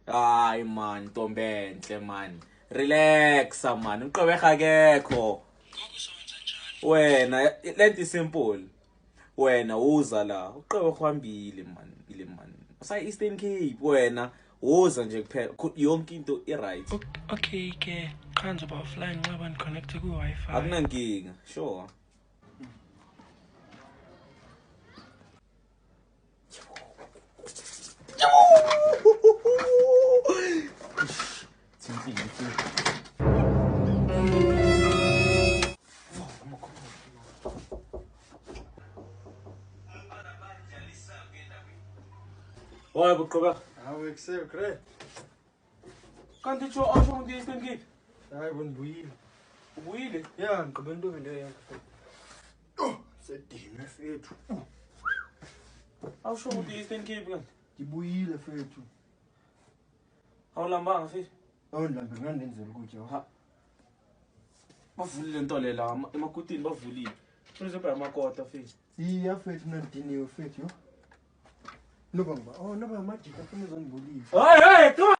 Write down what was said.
Hayi man, Ntombenhle man. Relax man, uqhubeka akekho. Wena lento simple. Wena uza la, uqhubeka uhambile man, ile man. Usa Eastern Cape wena, uza nje kuphela. Yonke into i-right. Okay ke, cha ngizoba offline ngoba ngiconnect ku-Wi-Fi. Akunankinga, sure. Why buqhubeka? Hawu ekusegre. Kanti tsho awusho ukuthi Eastern Cape? Hayi bonibuyile. Ubuyile? Ya ngigqibe intombi leyo yakho. Oh, sedine fethu. Awusho ukuthi Eastern Cape kanti? Ngibuyile fethu. Awulambanga mfethu? Awundlambe ngandenzela ukutya. Ha. Bavulile into le la emakutini bavulile. Kuze phela amakota mfethu. Iya fethu nandiniwe fethu yo. Noba amajika afuna uzongibulisa. Hey, come